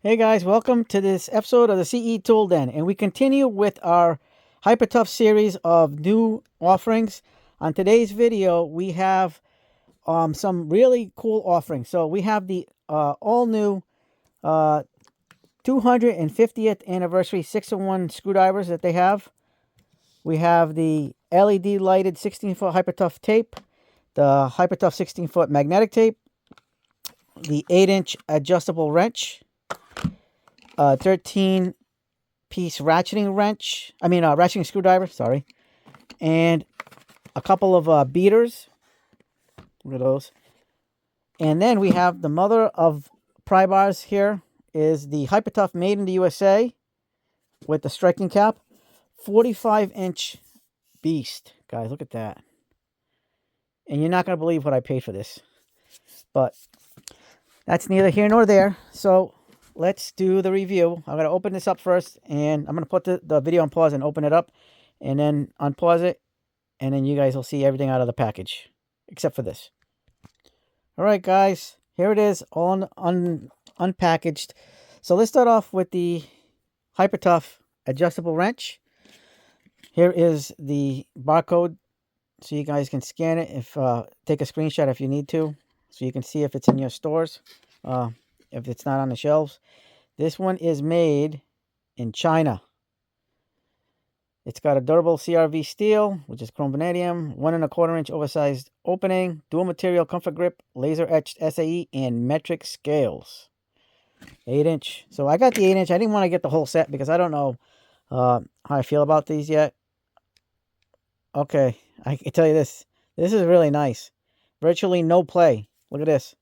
Hey guys, welcome to this episode of the CE Tool Den, and we continue with our Hyper Tough series of new offerings. On today's video, we have some really cool offerings. So we have the all new 250th anniversary 6-in-1 screwdrivers that they have. We have the LED lighted 16-foot Hyper Tough tape, the Hyper Tough 16-foot magnetic tape, the 8-inch adjustable wrench, 13-piece ratcheting ratcheting screwdriver, sorry, and a couple of beaters. Look at those. And then we have the mother of pry bars here is the Hyper Tough made in the USA with the striking cap. 45-inch beast. Guys, look at that. And you're not going to believe what I paid for this. But that's neither here nor there. So let's do the review. I'm going to open this up first, and I'm going to put the video on pause and open it up, and then unpause it, and then you guys will see everything out of the package, except for this. All right, guys, here it is, all unpackaged. So let's start off with the Hyper Tough adjustable wrench. Here is the barcode, so you guys can scan it, take a screenshot if you need to, so you can see if it's in your stores. If it's not on the shelves. This one is made in China. It's got a durable CRV steel, which is chrome vanadium, 1 1/4-inch oversized opening, dual material comfort grip, laser etched SAE, and metric scales. 8-inch. So I got the 8-inch. I didn't want to get the whole set because I don't know how I feel about these yet. Okay, I can tell you this. This is really nice. Virtually no play. Look at this.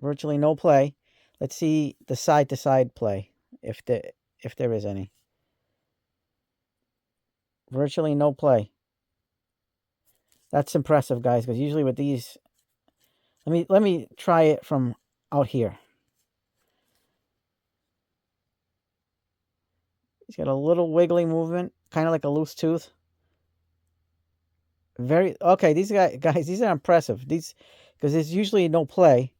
Virtually no play. Let's see the side-to-side play, if there is any. Virtually no play. That's impressive, guys, because usually with these, let me try it from out here. He's got a little wiggly movement, kind of like a loose tooth. Okay, these guys, these are impressive. These, because there's usually no play.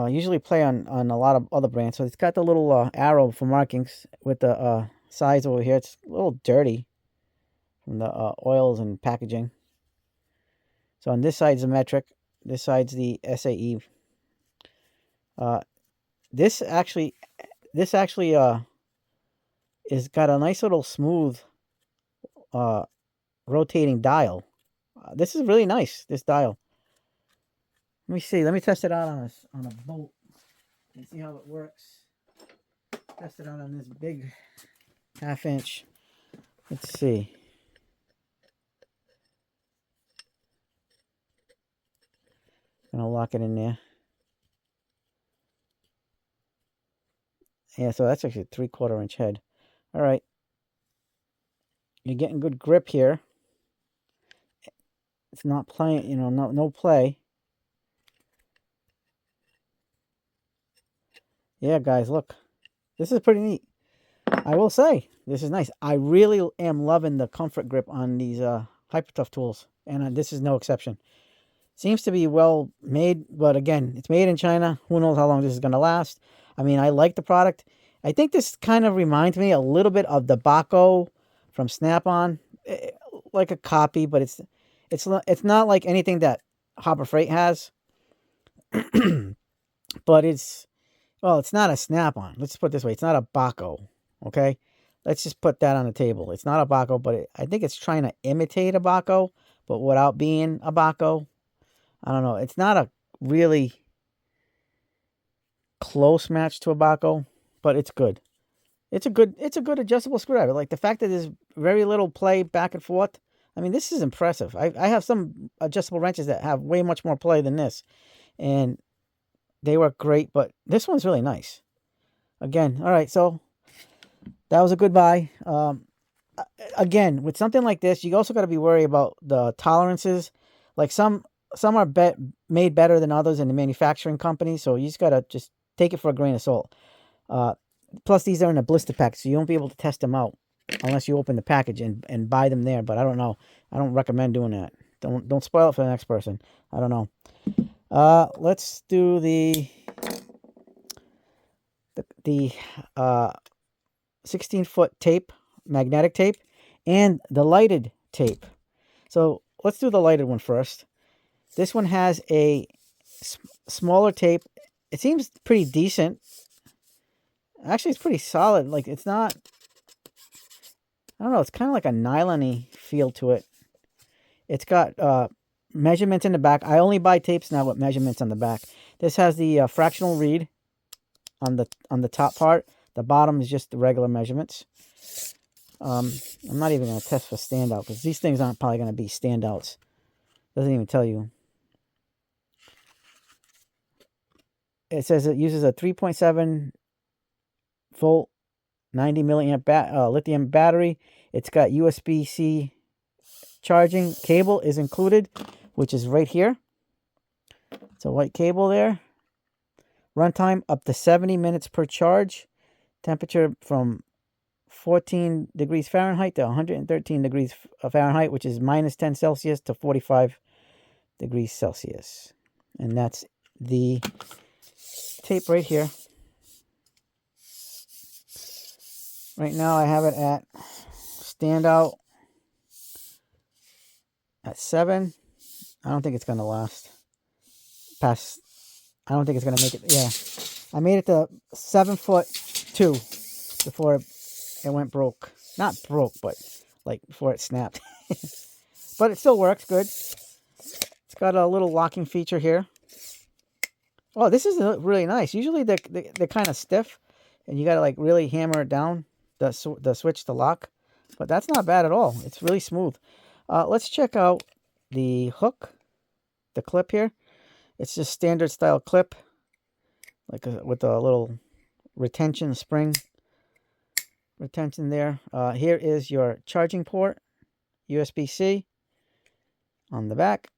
Usually play on a lot of other brands. So it's got the little arrow for markings with the size over here. It's a little dirty from the oils and packaging. So on this side's the metric. This side's the SAE. This actually is got a nice little smooth rotating dial. This is really nice, this dial. Let me see. Let me test it out on a bolt and see how it works. Test it out on this big 1/2-inch. Let's see. Gonna lock it in there. Yeah, so that's actually a 3/4-inch head. All right. You're getting good grip here. It's not playing, no play. Yeah, guys, look. This is pretty neat. I will say, this is nice. I really am loving the comfort grip on these Hyper Tough tools, and this is no exception. Seems to be well made, but again, it's made in China. Who knows how long this is going to last. I mean, I like the product. I think this kind of reminds me a little bit of the Baco from Snap-on. Like a copy, but it's not like anything that Harbor Freight has. But well, it's not a Snap-on. Let's put it this way. It's not a Baco, okay? Let's just put that on the table. It's not a Baco, but I think it's trying to imitate a Baco, but without being a Baco. I don't know. It's not a really close match to a Baco, but it's good. It's a good adjustable screwdriver. Like the fact that there's very little play back and forth. I mean, this is impressive. I have some adjustable wrenches that have way much more play than this, and they work great, but this one's really nice. Again, all right, so that was a good buy. Again, with something like this, you also got to be worried about the tolerances. Like some are made better than others in the manufacturing company, so you just got to just take it for a grain of salt. Plus, these are in a blister pack, so you won't be able to test them out unless you open the package and buy them there, but I don't know. I don't recommend doing that. Don't spoil it for the next person. I don't know. Let's do the 16-foot tape, magnetic tape, and the lighted tape. So let's do the lighted one first. This one has a smaller tape. It seems pretty decent. Actually, it's pretty solid. Like, it's not, I don't know, it's kind of like a nylon-y feel to it. It's got measurements in the back. I only buy tapes now with measurements on the back. This has the fractional read on the top part. The bottom is just the regular measurements. I'm not even going to test for standout because these things aren't probably going to be standouts. Doesn't even tell you. It says it uses a 3.7 volt 90 milliamp lithium battery. It's got USB-C charging. Cable is included, which is right here. It's a white cable there. Runtime up to 70 minutes per charge. Temperature from 14 degrees Fahrenheit to 113 degrees Fahrenheit, which is minus 10 Celsius to 45 degrees Celsius. And that's the tape right here. Right now I have it at standout at 7. I don't think it's going to last past. I don't think it's going to make it. Yeah. I made it to 7'2" before it went broke. Not broke, but like before it snapped. But it still works good. It's got a little locking feature here. Oh, this is really nice. Usually they're kind of stiff, and you got to like really hammer it down, the switch to lock. But that's not bad at all. It's really smooth. Let's check out the hook, the clip here. It's just standard style clip, like with a little retention spring retention there. Here is your charging port, USB-C on the back.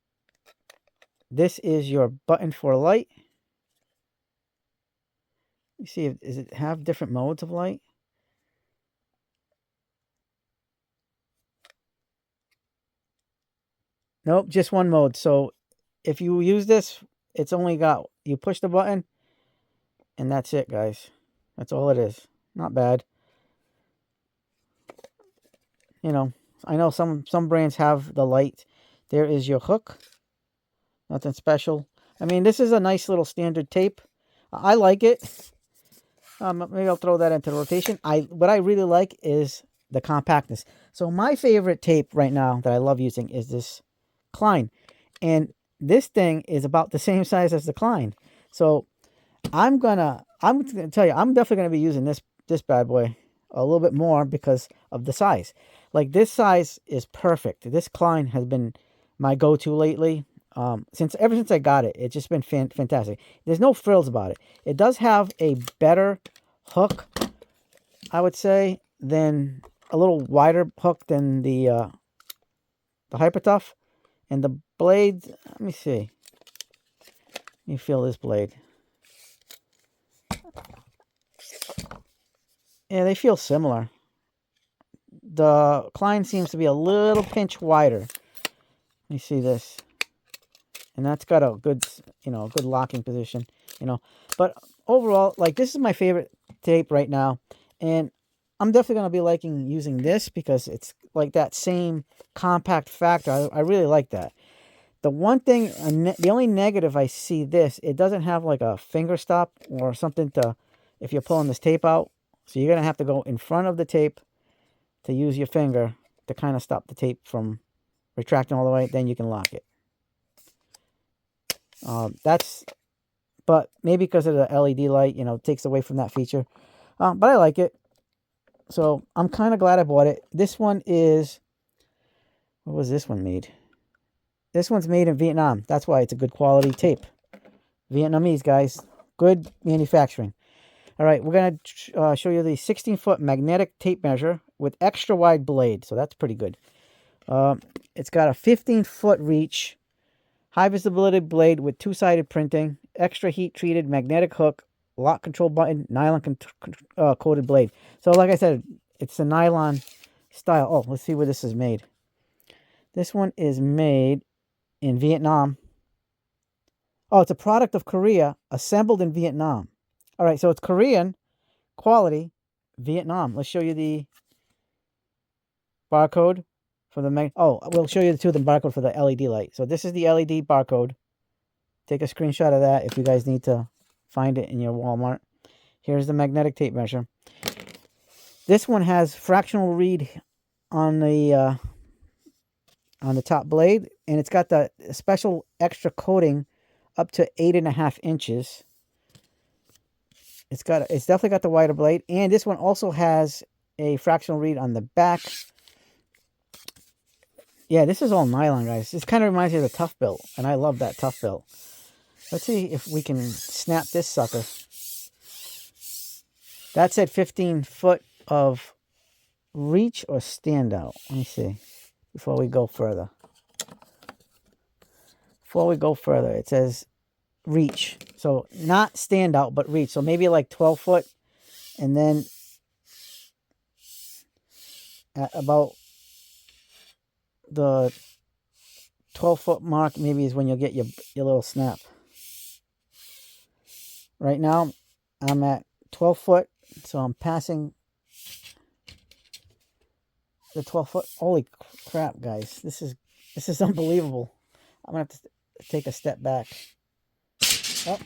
This is your button for light. You see, does it have different modes of light? Nope, just one mode. So if you use this, it's only got, you push the button and that's it, guys. That's all it is. Not bad. You know, I know some brands have the light. There is your hook. Nothing special. I mean, this is a nice little standard tape. I like it. Maybe I'll throw that into rotation. What I really like is the compactness. So my favorite tape right now that I love using is this Klein. And this thing is about the same size as the Klein. So I'm gonna tell you, I'm definitely gonna be using this bad boy a little bit more because of the size. Like, this size is perfect. This Klein has been my go-to lately. Ever since I got it, it's just been fantastic. There's no frills about it. It does have a better hook, I would say, than a little wider hook than the Hyper Tough. And the blades, let me see. Let me feel this blade. Yeah, they feel similar. The Klein seems to be a little pinch wider. Let me see this. And that's got a good, good locking position, But overall, like, this is my favorite tape right now. And I'm definitely going to be liking using this because it's like that same compact factor. I really like that. The one thing, the only negative I see this, it doesn't have like a finger stop or something to, if you're pulling this tape out. So you're going to have to go in front of the tape to use your finger to kind of stop the tape from retracting all the way. Then you can lock it. But maybe because of the LED light, takes away from that feature. But I like it. So I'm kind of glad I bought it. This one is, what was this one made? This one's made in Vietnam. That's why it's a good quality tape. Vietnamese, guys. Good manufacturing. All right, we're going to show you the 16-foot magnetic tape measure with extra wide blade. So that's pretty good. It's got a 15-foot reach, high visibility blade with two-sided printing, extra heat-treated magnetic hook, lock control button, nylon coated blade. So like I said, it's a nylon style. Oh, let's see where this is made. This one is made in Vietnam. Oh, it's a product of Korea, assembled in Vietnam. All right, so it's Korean quality, Vietnam. Let's show you the barcode for the we'll show you the barcode for the LED light. So this is the LED barcode. Take a screenshot of that if you guys need to find it in your Walmart. Here's the magnetic tape measure. This one has fractional read on the top blade, and it's got the special extra coating up to 8.5 inches. It's definitely got the wider blade, and this one also has a fractional read on the back. Yeah, this is all nylon, guys. This kind of reminds me of the Tough Belt, and I love that Tough Belt. Let's see if we can snap this sucker. That said 15 foot of reach or standout. Let me see before we go further. It says reach. So not standout, but reach. So maybe like 12 foot. And then at about the 12-foot mark maybe is when you'll get your little snap. Right now, I'm at 12 foot, so I'm passing the 12 foot. Holy crap, guys. This is unbelievable. I'm going to have to take a step back. Oh,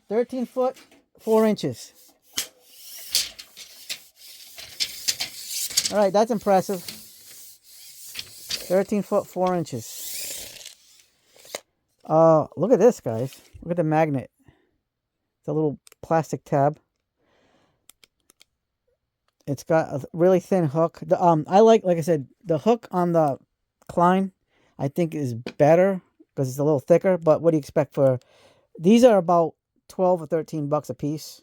13 foot, 4 inches. All right, that's impressive. 13 foot, 4 inches. Look at this, guys. Look at the magnet. It's a little plastic tab. It's got a really thin hook. I like I said, the hook on the Klein, I think is better because it's a little thicker. But what do you expect for? These are about 12 or 13 bucks a piece.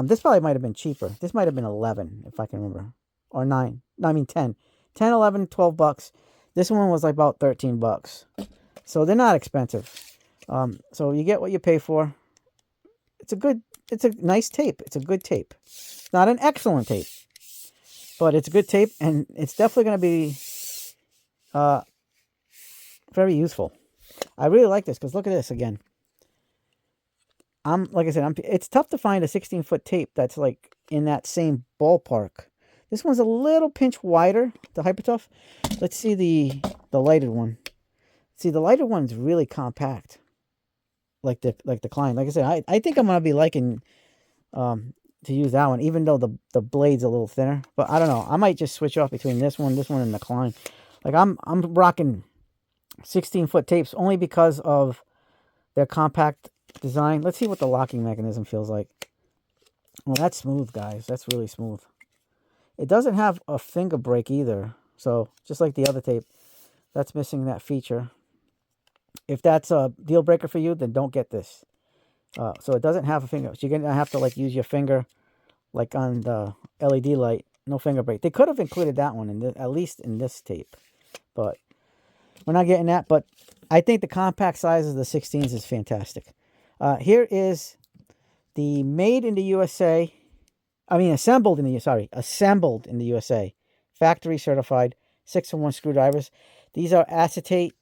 This probably might have been cheaper. This might have been 11 if I can remember, or 9. No, I mean 10. 10, 11, 12 bucks. This one was like about 13 bucks. So they're not expensive. So you get what you pay for. It's a nice tape. It's a good tape. It's not an excellent tape, but it's a good tape, and it's definitely going to be very useful. I really like this because look at this again. Like I said, it's tough to find a 16-foot tape that's like in that same ballpark. This one's a little pinch wider, the Hyper Tough. Let's see the lighted one. See, the lighted one's really compact, like the Klein. Like I said, I think I'm gonna be liking to use that one, even though the blade's a little thinner. But I don't know. I might just switch off between this one, and the Klein. Like I'm rocking 16-foot tapes only because of their compact design. Let's see what the locking mechanism feels like. Well, that's smooth, guys. That's really smooth. It doesn't have a finger brake either. So just like the other tape, that's missing that feature. If that's a deal breaker for you, then don't get this. So it doesn't have a finger. So you're going to have to like use your finger like on the LED light. No finger brake. They could have included that one, at least in this tape. But we're not getting that. But I think the compact size of the 16s is fantastic. Here is the made in the USA. I mean, assembled in the USA. Factory certified 6-in-1 screwdrivers. These are acetate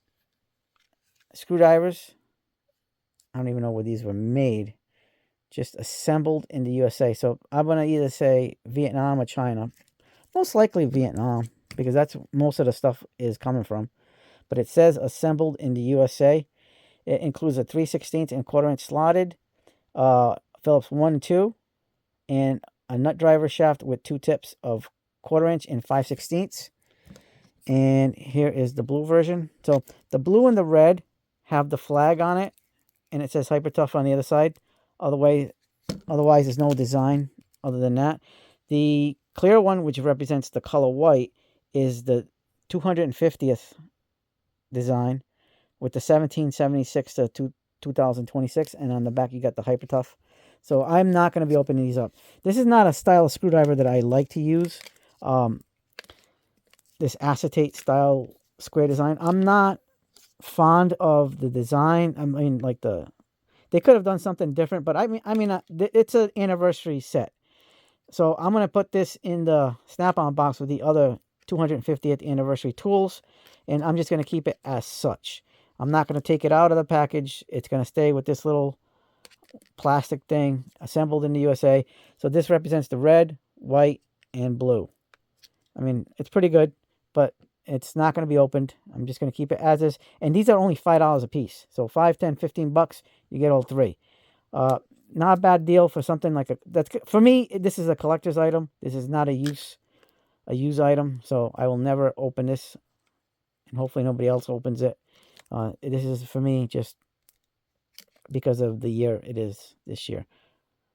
screwdrivers. I don't even know where these were made. Just assembled in the USA. So I'm going to either say Vietnam or China. Most likely Vietnam, because that's most of the stuff is coming from. But it says assembled in the USA. It includes a 3/16 and 1/4 inch slotted, Phillips 1 and 2, and a nut driver shaft with 2 tips of 1/4 inch and 5/16. And here is the blue version. So the blue and the red have the flag on it, and it says Hyper Tough on the other side. Otherwise, there's no design other than that. The clear one, which represents the color white, is the 250th design with the 1776 to 2026, and on the back you got the Hyper Tough. So I'm not going to be opening these up. This is not a style of screwdriver that I like to use. This acetate style square design. I'm not fond of the design. I mean, like they could have done something different, but I mean, it's an anniversary set. So I'm going to put this in the Snap-on box with the other 250th anniversary tools, and I'm just going to keep it as such. I'm not going to take it out of the package. It's going to stay with this little plastic thing assembled in the USA. So this represents the red, white, and blue. I mean, it's pretty good, but it's not going to be opened. I'm just going to keep it as is. And these are only $5 a piece. So 5, 10, 15 bucks, you get all three. Not a bad deal for something like for me, this is a collector's item. This is not a use item. So I will never open this, and hopefully nobody else opens it. This is for me just because of the year it is this year.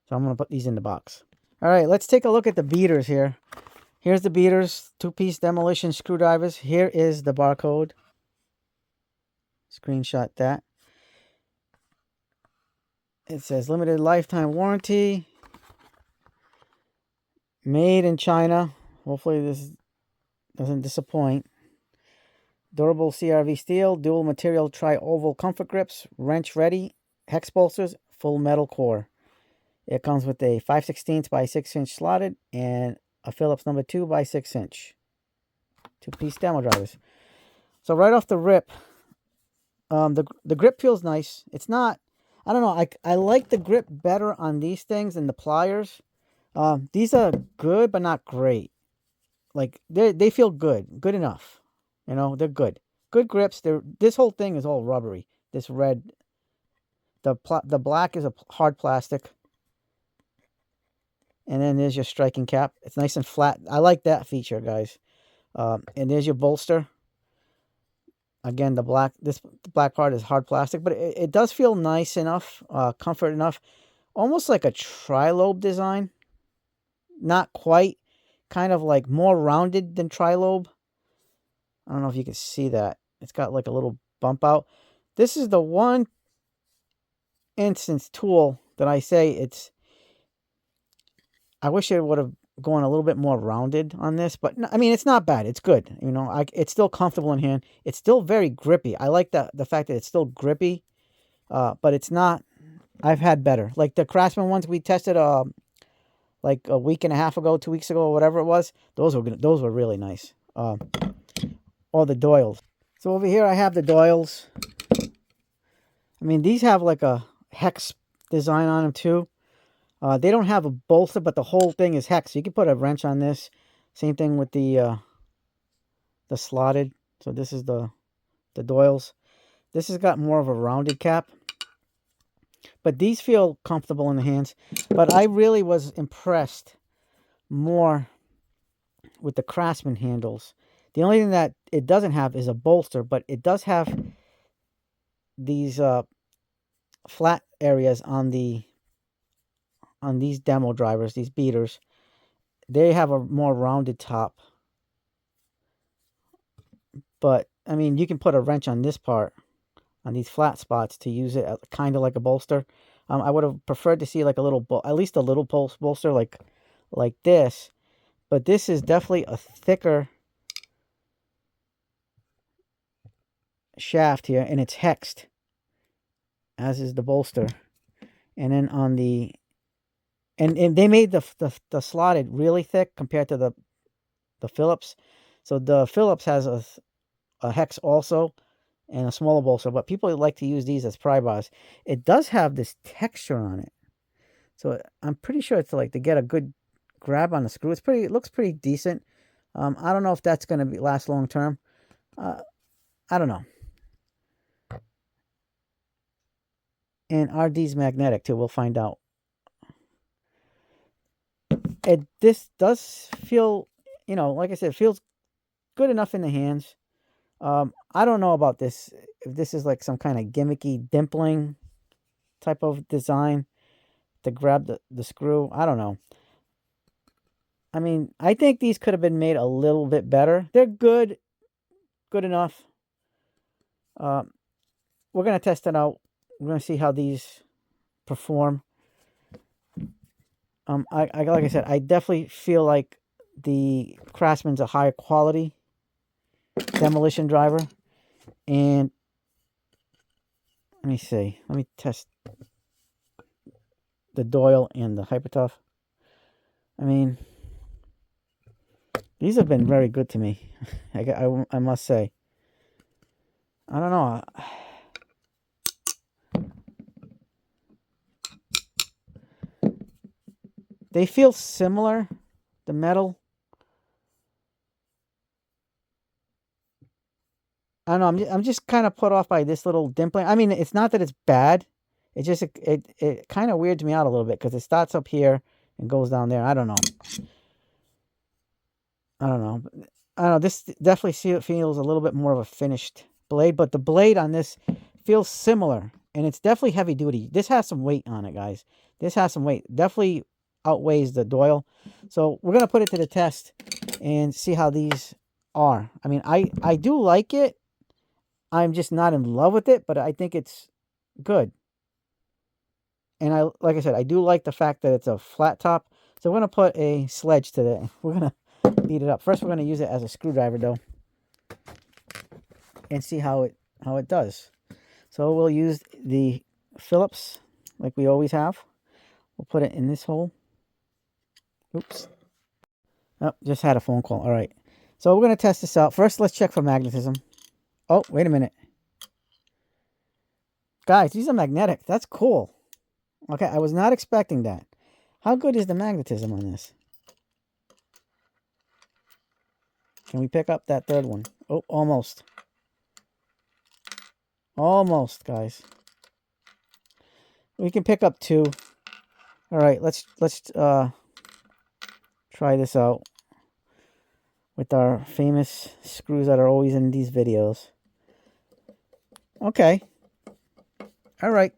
So I'm going to put these in the box. All right, let's take a look at the beaters here. Here's the beaters, 2-piece demolition screwdrivers. Here is the barcode. Screenshot that. It says limited lifetime warranty. Made in China. Hopefully this doesn't disappoint. Durable CRV steel, dual material tri-oval comfort grips, wrench ready, hex bolsters, full metal core. It comes with a 5/16 by 6-inch slotted and a Phillips number 2 by 6-inch. 2-piece demo drivers. So right off the rip, the grip feels nice. It's not, I don't know, I like the grip better on these things than the pliers. These are good, but not great. Like, they feel good. Good enough. You know, they're good. Good grips. This whole thing is all rubbery. This red, the black is a hard plastic. And then there's your striking cap. It's nice and flat. I like that feature, guys. And there's your bolster. Again, the black part is hard plastic, but it does feel nice enough, comfort enough. Almost like a tri-lobe design. Not quite. Kind of like more rounded than tri-lobe. I don't know if you can see that. It's got like a little bump out. This is the one instance tool that I say I wish it would have gone a little bit more rounded on this, but I mean, it's not bad. It's good. You know, it's still comfortable in hand. It's still very grippy. I like the fact that it's still grippy, but it's not. I've had better. Like the Craftsman ones we tested like a week and a half ago, 2 weeks ago, or whatever it was. Those were really nice. Or the Doyles. So over here I have the Doyles. I mean, these have like a hex design on them too. They don't have a bolster, but the whole thing is hex. So you can put a wrench on this. Same thing with the slotted. So this is the Doyles. This has got more of a rounded cap. But these feel comfortable in the hands. But I really was impressed more with the Craftsman handles. The only thing that it doesn't have is a bolster, but it does have these flat areas on these demo drivers, these beaters. They have a more rounded top. But, I mean, you can put a wrench on this part, on these flat spots, to use it kind of like a bolster. I would have preferred to see like a little, at least a little bolster like this. But this is definitely a thicker shaft here, and it's hexed, as is the bolster. And then on the, and they made the slotted really thick compared to the Phillips. So the Phillips has a hex also, and a smaller bolster, but people like to use these as pry bars. It does have this texture on it, so I'm pretty sure it's like to get a good grab on the screw. It looks pretty decent. I don't know if that's going to last long term. I don't know. And RD's magnetic too. We'll find out. This does feel, you know, like I said, it feels good enough in the hands. I don't know about this, if this is like some kind of gimmicky dimpling type of design to grab the screw. I don't know. I mean, I think these could have been made a little bit better. They're good enough. We're going to test it out. We're going to see how these perform. Like I said, I definitely feel like the Craftsman's a higher quality demolition driver. And let me see. Let me test the Doyle and the Hyper Tough. I mean, these have been very good to me. I must say. I don't know. They feel similar, the metal. I don't know. I'm just kind of put off by this little dimpling. I mean, it's not that it's bad. It just it kind of weirds me out a little bit because it starts up here and goes down there. I don't know. I don't know. I don't know. This definitely feels a little bit more of a finished blade, but the blade on this feels similar, and it's definitely heavy duty. This has some weight on it, guys. This has some weight. Definitely outweighs the Doyle. So we're gonna put it to the test and see how these are. I mean, I do like it. I'm just not in love with it, but I think it's good. And like I said, I do like the fact that it's a flat top. So we're gonna put a sledge to it. We're gonna beat it up. First, we're gonna use it as a screwdriver, though, and see how it does. So we'll use the Phillips like we always have. We'll put it in this hole. Oops. Oh, just had a phone call. All right. So we're gonna test this out. First, let's check for magnetism. Oh, wait a minute. Guys, these are magnetic. That's cool. Okay, I was not expecting that. How good is the magnetism on this? Can we pick up that third one? Oh, almost. Almost, guys. We can pick up two. All right, let's try this out with our famous screws that are always in these videos. Okay. All right.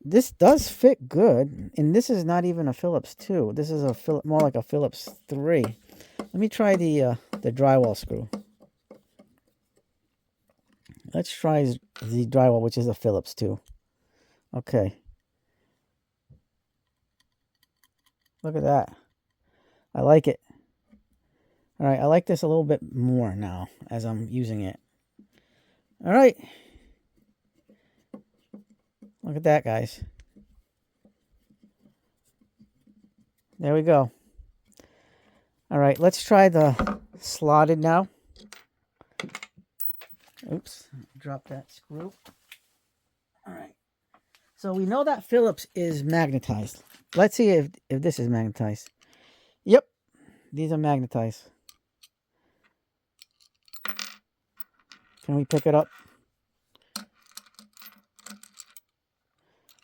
This does fit good, and this is not even a Phillips 2. This is more like a Phillips 3. Let me try the drywall screw. Let's try the drywall, which is a Phillips 2. Okay. Look at that. I like it. All right, I like this a little bit more now as I'm using it. All right. Look at that, guys. There we go. All right, let's try the slotted now. Oops, drop that screw. All right. So we know that Phillips is magnetized. Let's see if this is magnetized. Yep, these are magnetized. Can we pick it up?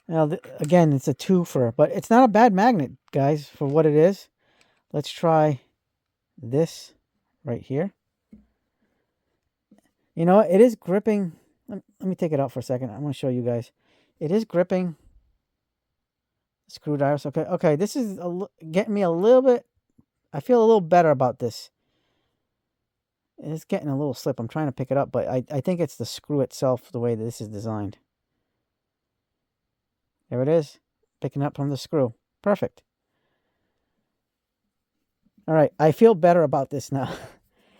Now, again, it's a twofer, but it's not a bad magnet, guys, for what it is. Let's try this right here. You know what? It is gripping. Let me take it out for a second. I want to show you guys. It is gripping screwdrivers. Okay. This is getting me a little bit. I feel a little better about this. It's getting a little slip. I'm trying to pick it up, but I think it's the screw itself, the way that this is designed. There it is. Picking up from the screw. Perfect. All right. I feel better about this now.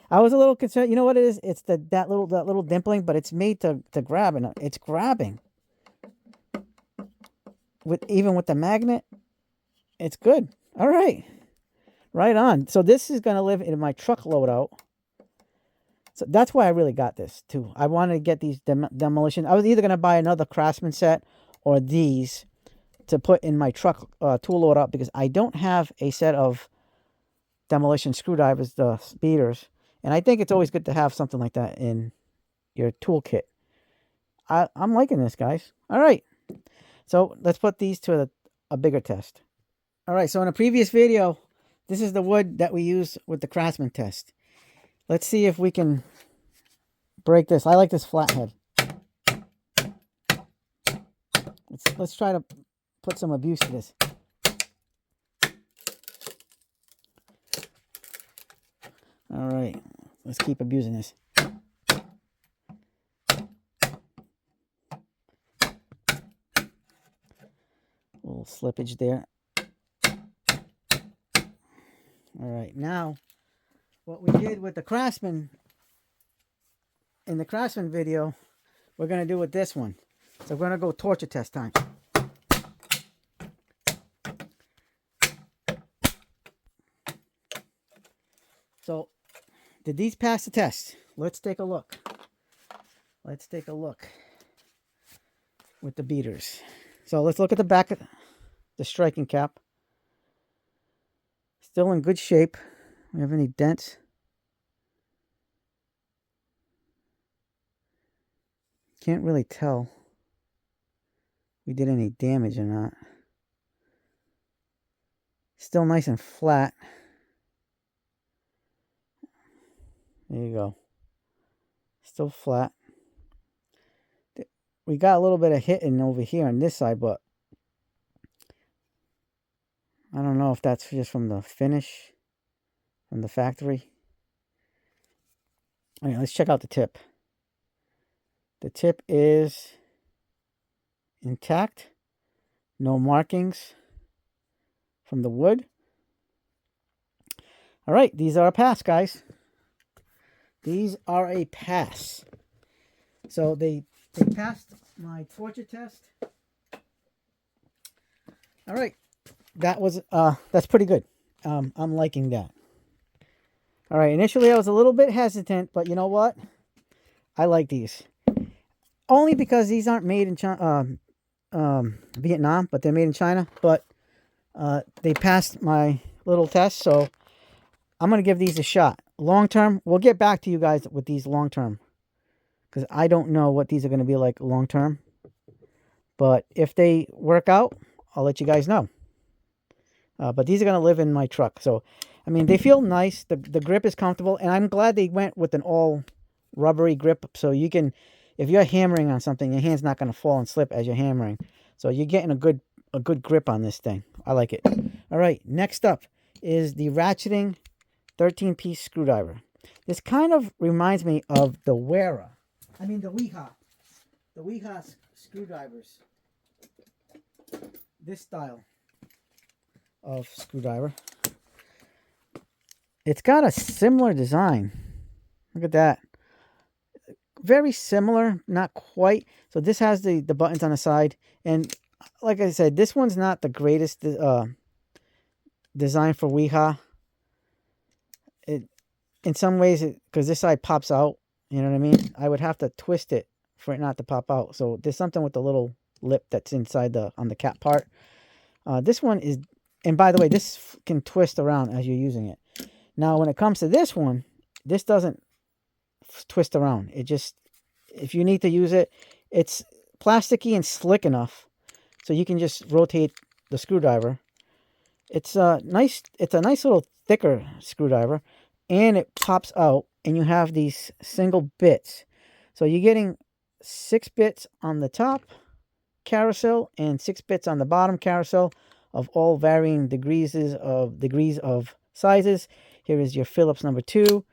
I was a little concerned. You know what it is? It's that little dimpling, but it's made to grab, and it's grabbing. Even with the magnet, it's good. All right. Right on. So this is going to live in my truck loadout. So that's why I really got this too. I wanted to get these Demolition. I was either going to buy another Craftsman set or these to put in my truck tool loadout, because I don't have a set of Demolition screwdrivers, the speeders. And I think it's always good to have something like that in your toolkit. I'm liking this, guys. All right. So let's put these to a bigger test. All right. So in a previous video, this is the wood that we use with the Craftsman test. Let's see if we can break this. I like this flathead. Let's try to put some abuse to this. All right, let's keep abusing this. A little slippage there. All right, now what we did with the Craftsman in the Craftsman video, we're going to do with this one. So we're going to go torture test time. So, did these pass the test? Let's take a look. Let's take a look with the beaters. So let's look at the back of the striking cap. Still in good shape. We have any dents? Can't really tell if we did any damage or not. Still nice and flat. There you go. Still flat. We got a little bit of hitting over here on this side, but I don't know if that's just from the finish from the factory. All right, let's check out the tip. The tip is intact. No markings from the wood. All right, these are a pass, guys. These are a pass. So they passed my torture test. All right, that's pretty good. I'm liking that. All right, initially I was a little bit hesitant, but you know what? I like these. Only because these aren't made in China, Vietnam, but they're made in China. But they passed my little test, so I'm going to give these a shot. Long term, we'll get back to you guys with these long term, because I don't know what these are going to be like long term. But if they work out, I'll let you guys know. But these are going to live in my truck. So, I mean, they feel nice. The grip is comfortable. And I'm glad they went with an all rubbery grip. So you can, if you're hammering on something, your hand's not going to fall and slip as you're hammering. So you're getting a good grip on this thing. I like it. All right, next up is the Ratcheting 13-piece screwdriver. This kind of reminds me of the Wera. I mean, the Weha. The Weha screwdrivers. This style of screwdriver. It's got a similar design. Look at that. Very similar, not quite. So this has the buttons on the side. And like I said, this one's not the greatest design for Weha. In some ways, because this side pops out, you know what I mean? I would have to twist it for it not to pop out. So there's something with the little lip that's inside on the cap part. This one is, and by the way, this can twist around as you're using it. Now, when it comes to this one, this doesn't twist around. It just, if you need to use it, it's plasticky and slick enough so you can just rotate the screwdriver. It's a nice little thicker screwdriver, and it pops out, and you have these single bits. So you're getting 6 bits on the top carousel and 6 bits on the bottom carousel of all varying degrees of sizes. Here is your Phillips number 2.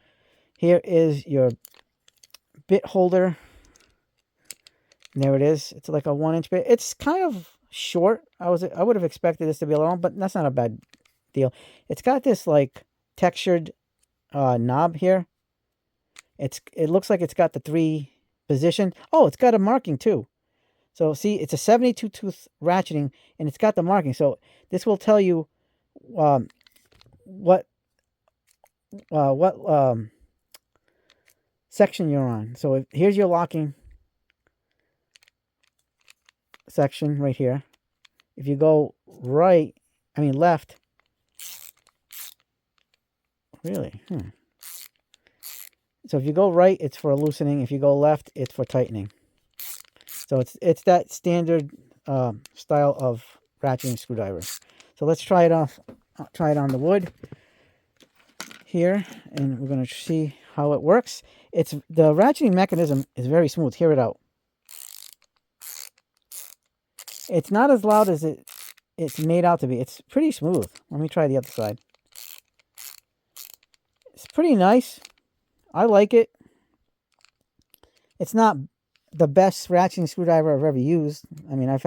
Here is your bit holder. And there it is. It's like a 1-inch bit. It's kind of short. I would have expected this to be long, but that's not a bad deal. It's got this like textured knob here. It looks like it's got the 3 position. Oh, it's got a marking too. So see, it's a 72 tooth ratcheting, and it's got the marking. So this will tell you what section you're on. So here's your locking section right here. If you go left, really, So if you go right, it's for loosening. If you go left, it's for tightening. So it's that standard style of ratcheting screwdriver. So let's try it off. Try it on the wood here, and we're going to see how it works. The ratcheting mechanism is very smooth. Hear it out. It's not as loud as it's made out to be. It's pretty smooth. Let me try the other side. It's pretty nice. I like it. It's not the best ratcheting screwdriver I've ever used. I mean, I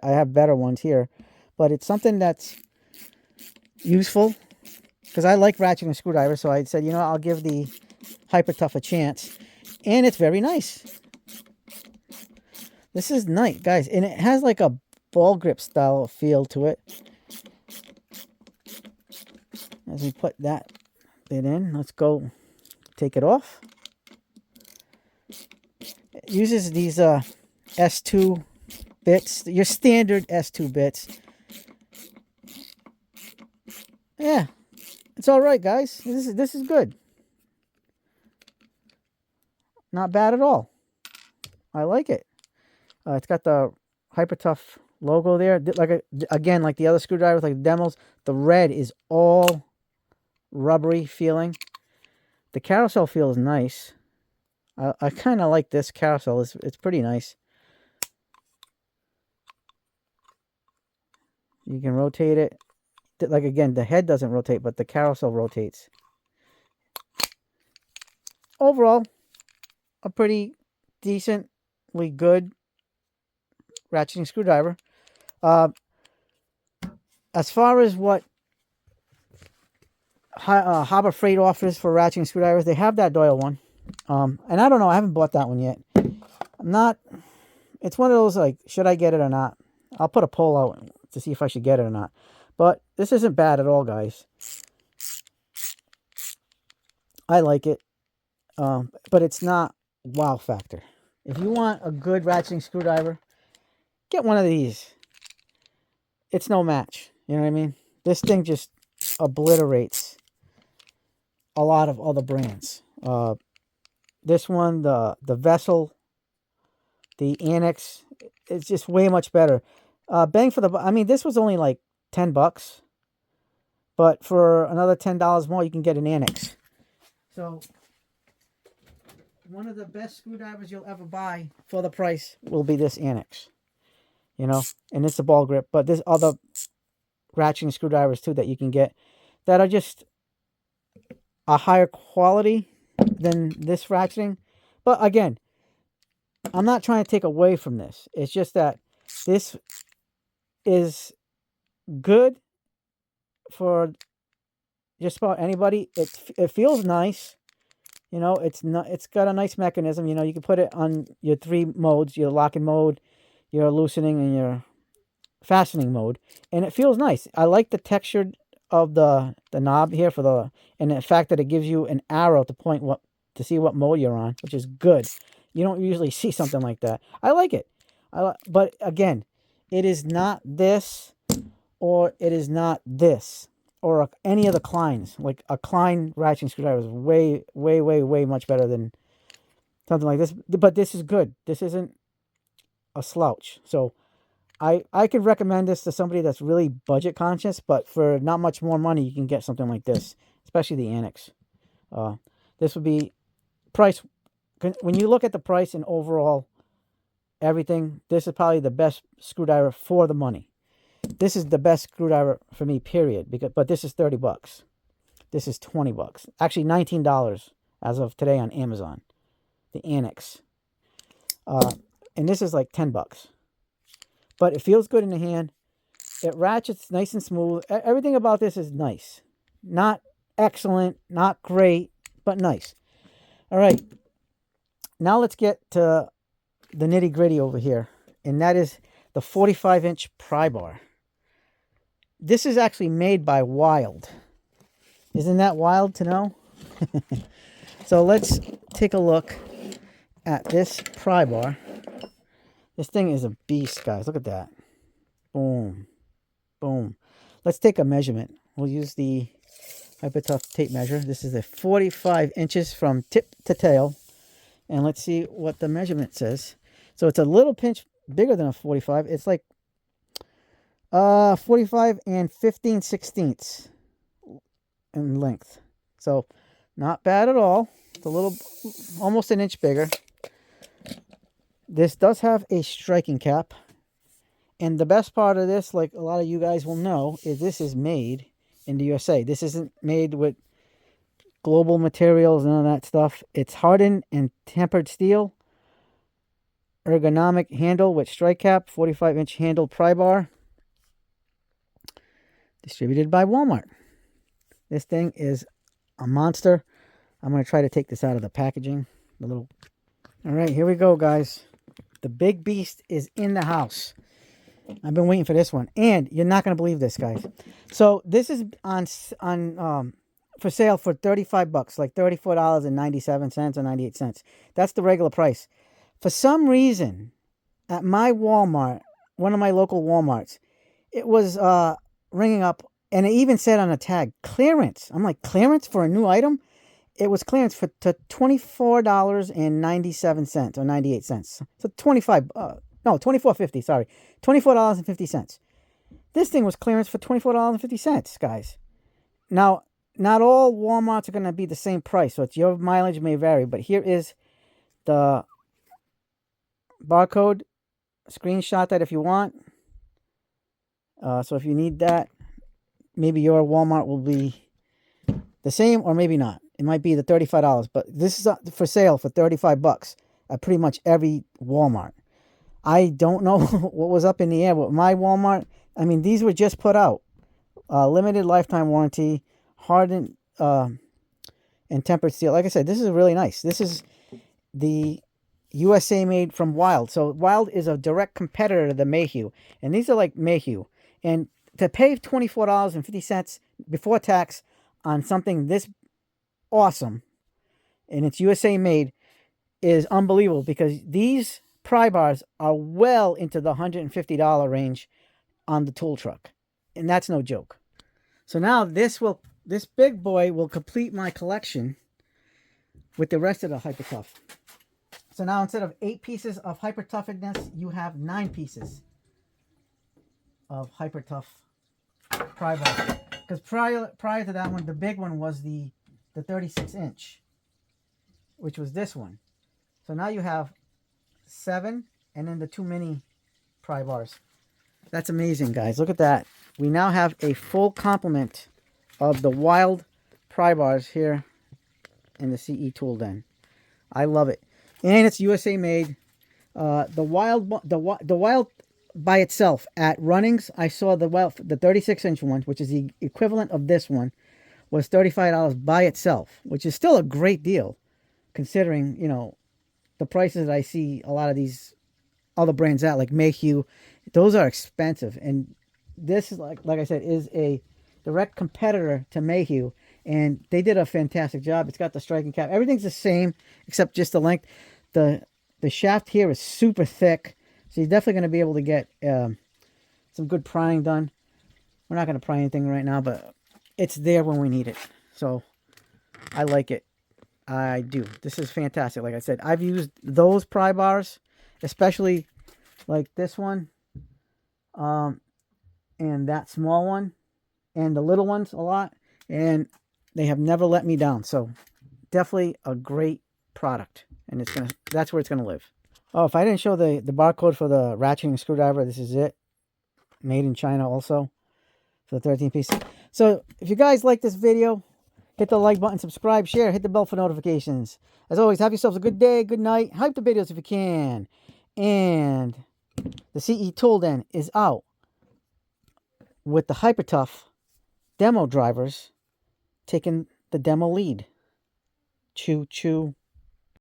have better ones here, but it's something that's useful because I like ratcheting screwdrivers. So I said, I'll give the Hyper Tough a chance, and it's very nice. This is nice, guys, and it has like a ball grip style feel to it. As we put that bit in, let's go take it off. It uses these S2 bits, your standard S2 bits. Yeah, it's all right, guys. This is good. Not bad at all. I like it. It's got the Hyper Tough logo there. Again, like the other screwdrivers, like the demos, the red is all rubbery feeling. The carousel feels nice. I kind of like this carousel. It's pretty nice. You can rotate it. Like again, the head doesn't rotate, but the carousel rotates. Overall, a pretty decently good ratcheting screwdriver. As far as what Harbor Freight offers for ratcheting screwdrivers, they have that Doyle one. And I don't know, I haven't bought that one yet. I'm not, it's one of those like, should I get it or not? I'll put a poll out to see if I should get it or not. But this isn't bad at all, guys. I like it. But it's not wow factor. If you want a good ratcheting screwdriver, get one of these. It's no match. You know what I mean? This thing just obliterates a lot of other brands. This one, the Vessel, the Annex, it's just way much better. Bang for the buck. I mean, this was only like $10, but for another $10 more, you can get an Annex. So, one of the best screwdrivers you'll ever buy for the price will be this Annex. You know, and it's a ball grip, but there's other ratcheting screwdrivers too that you can get that are just a higher quality than this ratcheting. But again, I'm not trying to take away from this. It's just that this is good for just about anybody. It feels nice. You know, it's got a nice mechanism. You know, you can put it on your 3 modes, your locking mode, your loosening, and your fastening mode, and it feels nice. I like the texture of the knob here and the fact that it gives you an arrow to see what mode you're on, which is good. You don't usually see something like that. I like it. But again, it is not this, or it is not this, or any of the Kleins. Like a Klein ratcheting screwdriver is way, way, way, way much better than something like this. But this is good. This isn't a slouch. So I could recommend this to somebody that's really budget conscious, but for not much more money, you can get something like this, especially the Annex. This would be price. When you look at the price and overall everything, this is probably the best screwdriver for the money. This is the best screwdriver for me, period. But this is $30. This is $20. Actually, $19 as of today on Amazon. The Annex. And this is like $10. But it feels good in the hand. It ratchets nice and smooth. Everything about this is nice. Not excellent, not great, but nice. All right. Now let's get to the nitty gritty over here. And that is the 45-inch pry bar. This is actually made by Wild. Isn't that wild to know? So let's take a look at this pry bar. This thing is a beast, guys. Look at that. Boom. Boom. Let's take a measurement. We'll use the Hyper Tough tape measure. This is a 45 inches from tip to tail. And let's see what the measurement says. So it's a little pinch bigger than a 45. It's like 45 and 15/16 in length. So not bad at all. It's a little, almost an inch bigger. This does have a striking cap. And the best part of this, like a lot of you guys will know, is this is made in the USA. This isn't made with global materials and all that stuff. It's hardened and tempered steel. Ergonomic handle with strike cap. 45-inch handled pry bar. Distributed by Walmart. This thing is a monster. I'm going to try to take this out of the packaging. All right, here we go, guys. The big beast is in the house. I've been waiting for this one. And you're not going to believe this, guys. So this is on for sale for $35, like $34.97 or 98 cents. That's the regular price. For some reason, at my Walmart, one of my local Walmarts, it was ringing up And it even said on the tag, clearance. I'm like, clearance for a new item? It was clearance for to $24.97 or 98 cents. So 24.50. Sorry, $24.50. This thing was clearance for $24.50, guys. Now, not all Walmarts are going to be the same price, so it's your mileage may vary. But here is the barcode. Screenshot that if you want. So if you need that, maybe your Walmart will be the same or maybe not. It might be the $35, but this is for sale for $35 at pretty much every Walmart. I don't know what was up in the air with my Walmart. I mean, these were just put out. Limited lifetime warranty, hardened and tempered steel. Like I said, this is really nice. This is the USA made from Wild. So Wild is a direct competitor to the Mayhew. And these are like Mayhew. And to pay $24.50 before tax on something this awesome, and it's USA made, is unbelievable, because these pry bars are well into the $150 range on the tool truck. And that's no joke. So now this big boy will complete my collection with the rest of the Hyper Tough. So now instead of 8 pieces of Hyper Toughness, you have 9 pieces of Hyper Tough pry bars. Because prior to that one, the big one was the 36-inch, which was this one. So now you have 7, and then the 2 mini pry bars. That's amazing, guys. Look at that. We now have a full complement of the Wild pry bars here in the CE Tool Den. I love it. And it's USA made. The Wild by itself at Runnings, I saw the 36-inch one, which is the equivalent of this one, was $35 by itself, which is still a great deal considering, you know, the prices that I see a lot of these other brands out, like Mayhew. Those are expensive, and this is like I said, is a direct competitor to Mayhew, and they did a fantastic job. It's got the striking cap. Everything's the same except just the length. The shaft here is super thick, so you're definitely going to be able to get some good prying done. We're not going to pry anything right now, but it's there when we need it. So I like it. I do. This is fantastic. Like I said, I've used those pry bars, especially like this one, and that small one, and the little ones a lot, and they have never let me down. So definitely a great product, and that's where it's gonna live. Oh, if I didn't show the barcode for the ratcheting screwdriver, this is it. Made in China also for the 13 piece. So if you guys like this video, hit the like button, subscribe, share, hit the bell for notifications. As always, have yourselves a good day, good night. Hype the videos if you can. And the CE Tool Den is out with the Hyper Tough demo drivers taking the demo lead. Choo choo.